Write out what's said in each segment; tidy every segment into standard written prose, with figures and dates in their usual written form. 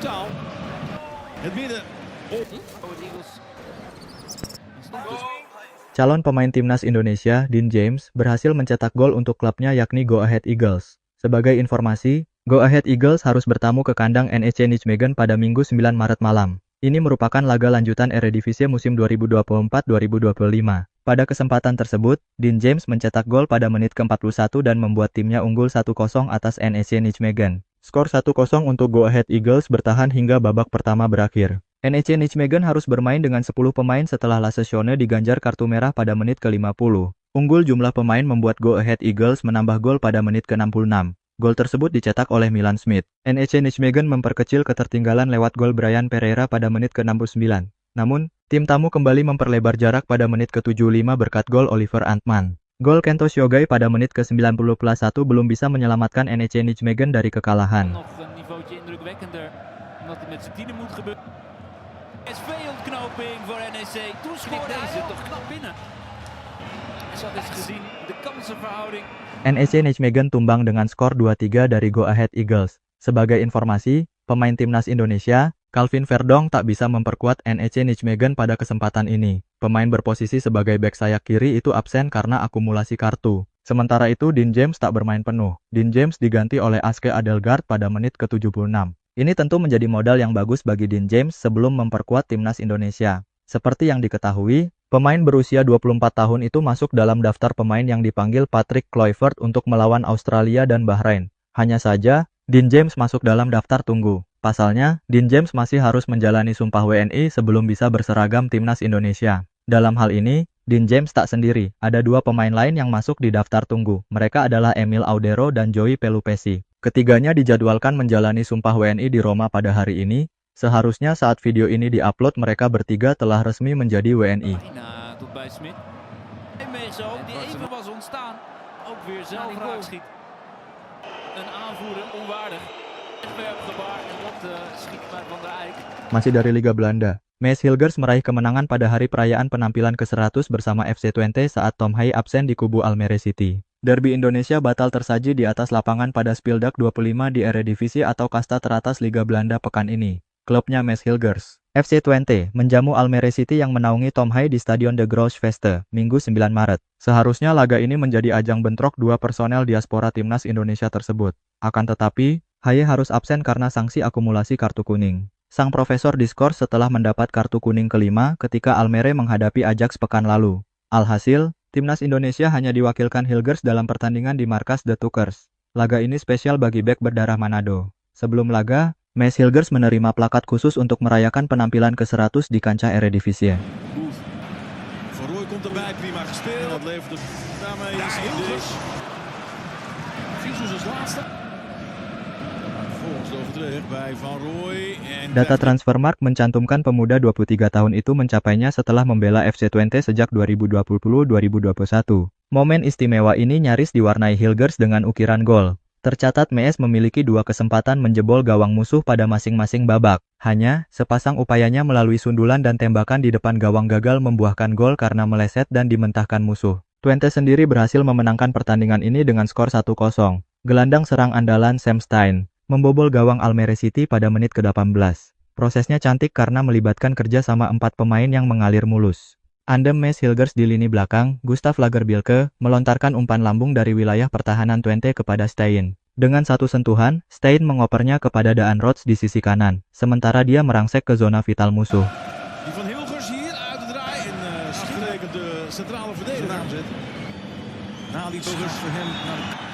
Taal. Het midden. Calon pemain timnas Indonesia, Dean James, berhasil mencetak gol untuk klubnya yakni Go Ahead Eagles. Sebagai informasi, Go Ahead Eagles harus bertamu ke kandang NEC Nijmegen pada Minggu 9 Maret malam. Ini merupakan laga lanjutan Eredivisie musim 2024-2025. Pada kesempatan tersebut, Dean James mencetak gol pada menit ke-41 dan membuat timnya unggul 1-0 atas NEC Nijmegen. Skor 1-0 untuk Go Ahead Eagles bertahan hingga babak pertama berakhir. NEC Nijmegen harus bermain dengan 10 pemain setelah Lasse Schöne diganjar kartu merah pada menit ke-50. Unggul jumlah pemain membuat Go Ahead Eagles menambah gol pada menit ke-66. Gol tersebut dicetak oleh Milan Smith. NEC Nijmegen memperkecil ketertinggalan lewat gol Brian Pereira pada menit ke-69. Namun, tim tamu kembali memperlebar jarak pada menit ke-75 berkat gol Oliver Antman. Gol Kento Shogai pada menit ke-90+1 belum bisa menyelamatkan NEC Nijmegen dari kekalahan. PSV-ontknoping voor NEC. Toen scoorde hij toch knap binnen. Zat eens gezien de kansenverhouding. NEC Nijmegen tumbang dengan skor 2-3 dari Go Ahead Eagles. Sebagai informasi, pemain timnas Indonesia, Calvin Verdong tak bisa memperkuat NEC Nijmegen pada kesempatan ini. Pemain berposisi sebagai bek sayap kiri itu absen karena akumulasi kartu. Sementara itu Dean James tak bermain penuh. Dean James diganti oleh Aske Adelgaard pada menit ke-76. Ini tentu menjadi modal yang bagus bagi Dean James sebelum memperkuat timnas Indonesia. Seperti yang diketahui, pemain berusia 24 tahun itu masuk dalam daftar pemain yang dipanggil Patrick Kluivert untuk melawan Australia dan Bahrain. Hanya saja, Dean James masuk dalam daftar tunggu. Pasalnya, Dean James masih harus menjalani sumpah WNI sebelum bisa berseragam timnas Indonesia. Dalam hal ini, Dean James tak sendiri, ada dua pemain lain yang masuk di daftar tunggu. Mereka adalah Emil Audero dan Joey Pelupesi. Ketiganya dijadwalkan menjalani sumpah WNI di Roma pada hari ini. Seharusnya saat video ini diupload mereka bertiga telah resmi menjadi WNI. Tot bij Smit. Meezo, die even was ontstaan. Ook weer zelf raak schiet. Een aanvoerder onwaardig. Wegwerpgebaar en dat schiet bij Van der Eyck. Masih dari Liga Belanda, Maes Hilgers meraih kemenangan pada hari perayaan penampilan ke-100 bersama FC Twente saat Tom Hai absen di kubu Almere City. Derby Indonesia batal tersaji di atas lapangan pada Speeldag 25 di Eredivisie atau kasta teratas Liga Belanda pekan ini. Klubnya Maes Hilgers, FC Twente, menjamu Almere City yang menaungi Tom Hai di Stadion De Graafscheveste, Minggu 9 Maret. Seharusnya laga ini menjadi ajang bentrok dua personel diaspora timnas Indonesia tersebut. Akan tetapi, Hai harus absen karena sanksi akumulasi kartu kuning. Sang profesor diskors setelah mendapat kartu kuning kelima ketika Almere menghadapi Ajax pekan lalu. Alhasil, timnas Indonesia hanya diwakilkan Hilgers dalam pertandingan di markas The Tukers. Laga ini spesial bagi bek berdarah Manado. Sebelum laga, Maes Hilgers menerima plakat khusus untuk merayakan penampilan ke-100 di kancah Eredivisie. Van Rooij komt erbij, prima gespeeld. Dat levert het daarmee Hilgers. Visus als laatste. Vervolgens de overtreding bij Van Rooij. Data Transfermarkt mencantumkan pemuda 23 tahun itu mencapainya setelah membela FC Twente sejak 2020-2021. Momen istimewa ini nyaris diwarnai Hilgers dengan ukiran gol. Tercatat Maes memiliki dua kesempatan menjebol gawang musuh pada masing-masing babak. Hanya, sepasang upayanya melalui sundulan dan tembakan di depan gawang gagal membuahkan gol karena meleset dan dimentahkan musuh. Twente sendiri berhasil memenangkan pertandingan ini dengan skor 1-0. Gelandang serang andalan Sam Stein membobol gawang Almere City pada menit ke-18. Prosesnya cantik karena melibatkan kerja sama 4 pemain yang mengalir mulus. Andem Maes Hilgers di lini belakang, Gustav Lagerbielke, melontarkan umpan lambung dari wilayah pertahanan Twente kepada Stein. Dengan satu sentuhan, Stein mengopernya kepada Daan Rots di sisi kanan, sementara dia merangsek ke zona vital musuh. Die van Hilgers hier uit de draai en afgerekend de centrale verdediger aanzet. Na die Hilgers voor hem naar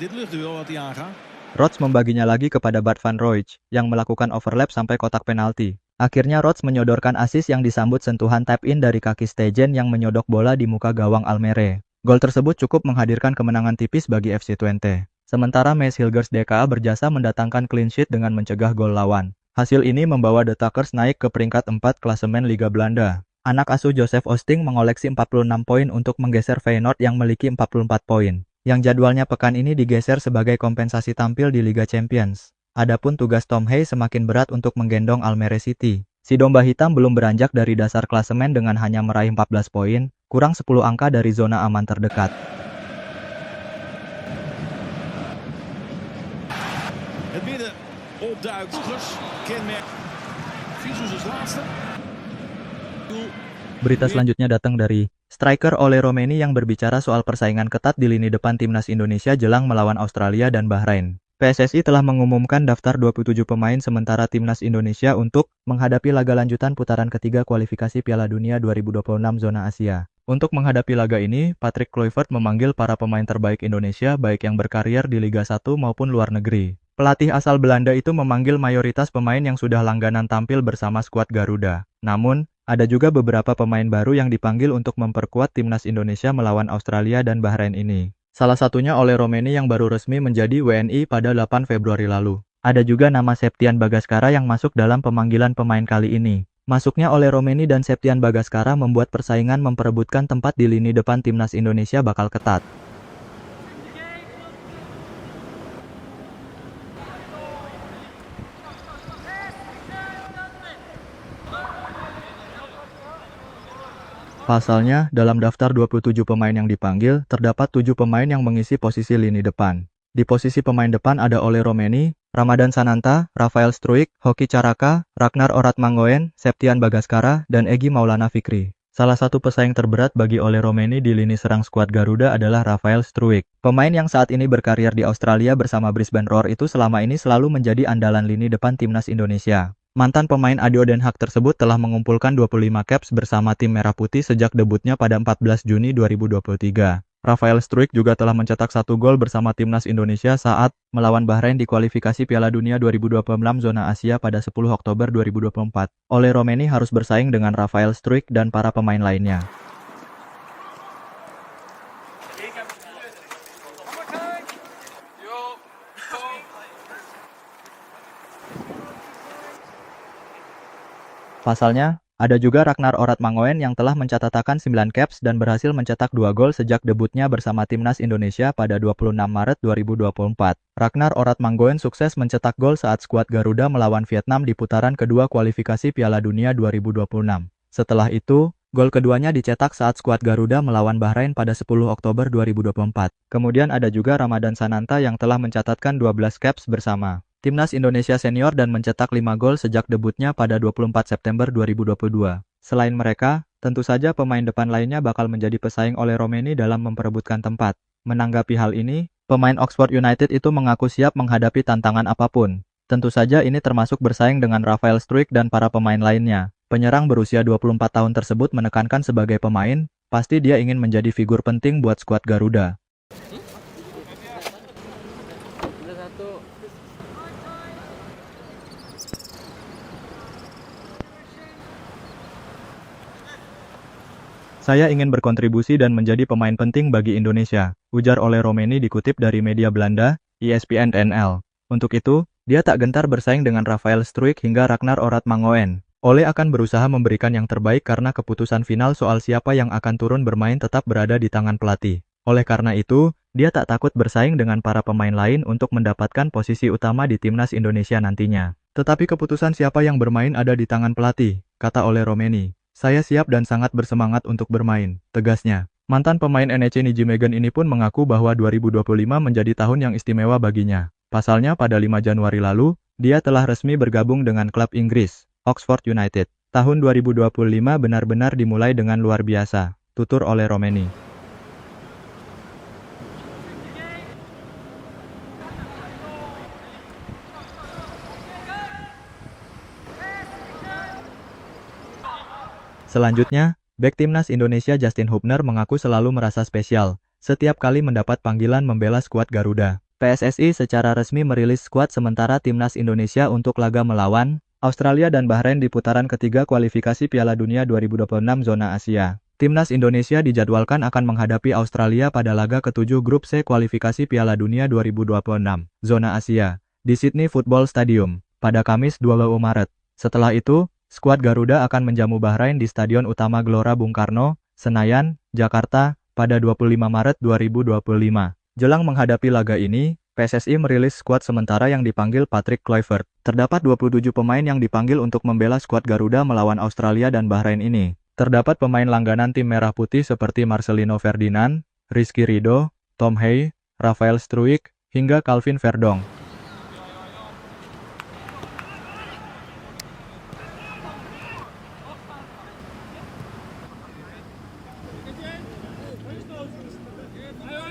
dit luchtduel wat hij aangaat. Rots membaginya lagi kepada Bart van Rooij, yang melakukan overlap sampai kotak penalti. Akhirnya Rots menyodorkan assist yang disambut sentuhan tap-in dari kaki Stegen yang menyodok bola di muka gawang Almere. Gol tersebut cukup menghadirkan kemenangan tipis bagi FC Twente. Sementara Maes Hilgers DKA berjasa mendatangkan clean sheet dengan mencegah gol lawan. Hasil ini membawa The Tuckers naik ke peringkat 4 klasemen Liga Belanda. Anak asuh Joseph Oosting mengoleksi 46 poin untuk menggeser Feyenoord yang memiliki 44 poin. Yang jadwalnya pekan ini digeser sebagai kompensasi tampil di Liga Champions. Adapun tugas Tom Hai semakin berat untuk menggendong Almere City. Si domba hitam belum beranjak dari dasar klasemen dengan hanya meraih 14 poin, kurang 10 angka dari zona aman terdekat. Het midden opduikt. Kenmerk. Visus als laatste. Berita selanjutnya datang dari striker Ole Romeni yang berbicara soal persaingan ketat di lini depan timnas Indonesia jelang melawan Australia dan Bahrain. PSSI telah mengumumkan daftar 27 pemain sementara timnas Indonesia untuk menghadapi laga lanjutan putaran ketiga kualifikasi Piala Dunia 2026 zona Asia. Untuk menghadapi laga ini, Patrick Kluivert memanggil para pemain terbaik Indonesia baik yang berkarier di Liga 1 maupun luar negeri. Pelatih asal Belanda itu memanggil mayoritas pemain yang sudah langganan tampil bersama skuad Garuda. Namun, ada juga beberapa pemain baru yang dipanggil untuk memperkuat timnas Indonesia melawan Australia dan Bahrain ini. Salah satunya Ole Romeni yang baru resmi menjadi WNI pada 8 Februari lalu. Ada juga nama Septian Bagaskara yang masuk dalam pemanggilan pemain kali ini. Masuknya Ole Romeni dan Septian Bagaskara membuat persaingan memperebutkan tempat di lini depan timnas Indonesia bakal ketat. Pasalnya, dalam daftar 27 pemain yang dipanggil, terdapat 7 pemain yang mengisi posisi lini depan. Di posisi pemain depan ada Ole Romeni, Ramadan Sananta, Rafael Struijk, Hoki Caraka, Ragnar Oratmangoen, Septian Bagaskara, dan Egy Maulana Fikri. Salah satu pesaing terberat bagi Ole Romeni di lini serang skuad Garuda adalah Rafael Struijk. Pemain yang saat ini berkarier di Australia bersama Brisbane Roar itu selama ini selalu menjadi andalan lini depan timnas Indonesia. Mantan pemain ADO Den Haag tersebut telah mengumpulkan 25 caps bersama tim Merah Putih sejak debutnya pada 14 Juni 2023. Rafael Struijk juga telah mencetak 1 gol bersama timnas Indonesia saat melawan Bahrain di kualifikasi Piala Dunia 2026 zona Asia pada 10 Oktober 2024. Ole Romeni harus bersaing dengan Rafael Struijk dan para pemain lainnya. Pasalnya, ada juga Ragnar Oratmangoen yang telah mencatatkan 9 caps dan berhasil mencetak 2 gol sejak debutnya bersama timnas Indonesia pada 26 Maret 2024. Ragnar Oratmangoen sukses mencetak gol saat skuad Garuda melawan Vietnam di putaran kedua kualifikasi Piala Dunia 2026. Setelah itu, gol keduanya dicetak saat skuad Garuda melawan Bahrain pada 10 Oktober 2024. Kemudian ada juga Ramadan Sananta yang telah mencatatkan 12 caps bersama timnas Indonesia senior dan mencetak 5 gol sejak debutnya pada 24 September 2022. Selain mereka, tentu saja pemain depan lainnya bakal menjadi pesaing Ole Romeni dalam memperebutkan tempat. Menanggapi hal ini, pemain Oxford United itu mengaku siap menghadapi tantangan apapun. Tentu saja ini termasuk bersaing dengan Rafael Struijk dan para pemain lainnya. Penyerang berusia 24 tahun tersebut menekankan sebagai pemain, pasti dia ingin menjadi figur penting buat skuad Garuda. Saya ingin berkontribusi dan menjadi pemain penting bagi Indonesia, ujar Ole Romeni dikutip dari media Belanda, ESPN NL. Untuk itu, dia tak gentar bersaing dengan Rafael Struijk hingga Ragnar Oratmangoen. Ole akan berusaha memberikan yang terbaik karena keputusan final soal siapa yang akan turun bermain tetap berada di tangan pelatih. Oleh karena itu, dia tak takut bersaing dengan para pemain lain untuk mendapatkan posisi utama di timnas Indonesia nantinya. Tetapi keputusan siapa yang bermain ada di tangan pelatih, kata Ole Romeni. Saya siap dan sangat bersemangat untuk bermain, tegasnya. Mantan pemain NEC Nijmegen ini pun mengaku bahwa 2025 menjadi tahun yang istimewa baginya. Pasalnya pada 5 Januari lalu, dia telah resmi bergabung dengan klub Inggris, Oxford United. Tahun 2025 benar-benar dimulai dengan luar biasa, tutur Ole Romeni. Selanjutnya, bek timnas Indonesia Justin Hubner mengaku selalu merasa spesial setiap kali mendapat panggilan membela skuad Garuda. PSSI secara resmi merilis skuad sementara timnas Indonesia untuk laga melawan Australia dan Bahrain di putaran ketiga kualifikasi Piala Dunia 2026 zona Asia. Timnas Indonesia dijadwalkan akan menghadapi Australia pada laga ke-7 grup C kualifikasi Piala Dunia 2026 zona Asia di Sydney Football Stadium pada Kamis 20 Maret. Setelah itu, skuad Garuda akan menjamu Bahrain di Stadion Utama Gelora Bung Karno, Senayan, Jakarta, pada 25 Maret 2025. Jelang menghadapi laga ini, PSSI merilis skuad sementara yang dipanggil Patrick Kluivert. Terdapat 27 pemain yang dipanggil untuk membela skuad Garuda melawan Australia dan Bahrain ini. Terdapat pemain langganan tim Merah Putih seperti Marcelino Ferdinand, Rizky Ridho, Tom Hey, Rafael Struijk, hingga Calvin Verdong.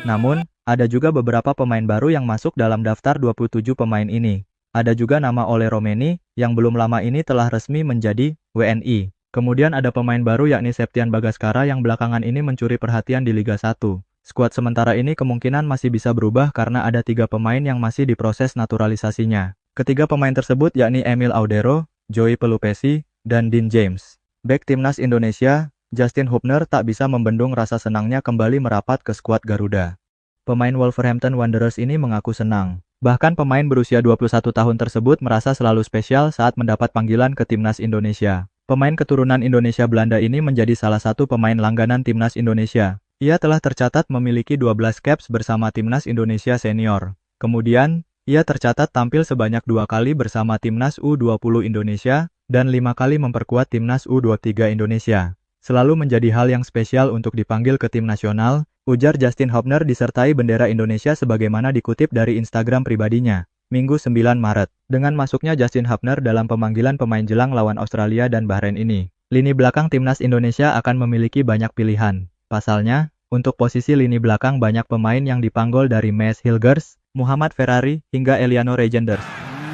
Namun, ada juga beberapa pemain baru yang masuk dalam daftar 27 pemain ini. Ada juga nama Ole Romeni, yang belum lama ini telah resmi menjadi WNI. Kemudian ada pemain baru yakni Septian Bagaskara yang belakangan ini mencuri perhatian di Liga 1. Skuad sementara ini kemungkinan masih bisa berubah karena ada 3 pemain yang masih diproses naturalisasinya. Ketiga pemain tersebut yakni Emil Audero, Joey Pelupesi, dan Dean James. Bek timnas Indonesia, Justin Hubner tak bisa membendung rasa senangnya kembali merapat ke skuad Garuda. Pemain Wolverhampton Wanderers ini mengaku senang. Bahkan pemain berusia 21 tahun tersebut merasa selalu spesial saat mendapat panggilan ke timnas Indonesia. Pemain keturunan Indonesia Belanda ini menjadi salah satu pemain langganan timnas Indonesia. Ia telah tercatat memiliki 12 caps bersama timnas Indonesia senior. Kemudian, ia tercatat tampil sebanyak 2 kali bersama timnas U20 Indonesia dan 5 kali memperkuat timnas U23 Indonesia. Selalu menjadi hal yang spesial untuk dipanggil ke tim nasional, ujar Justin Hubner disertai bendera Indonesia sebagaimana dikutip dari Instagram pribadinya, Minggu 9 Maret. Dengan masuknya Justin Hubner dalam pemanggilan pemain jelang lawan Australia dan Bahrain ini, lini belakang timnas Indonesia akan memiliki banyak pilihan. Pasalnya, untuk posisi lini belakang banyak pemain yang dipanggil dari Maes Hilgers, Muhammad Ferrari, hingga Eliano Regenders.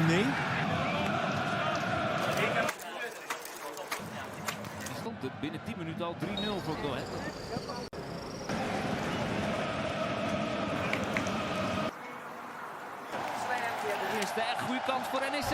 Nee. Stond het binnen 10 minuten al 3-0 voor Go Ahead. De eerste echt goede kans voor NEC.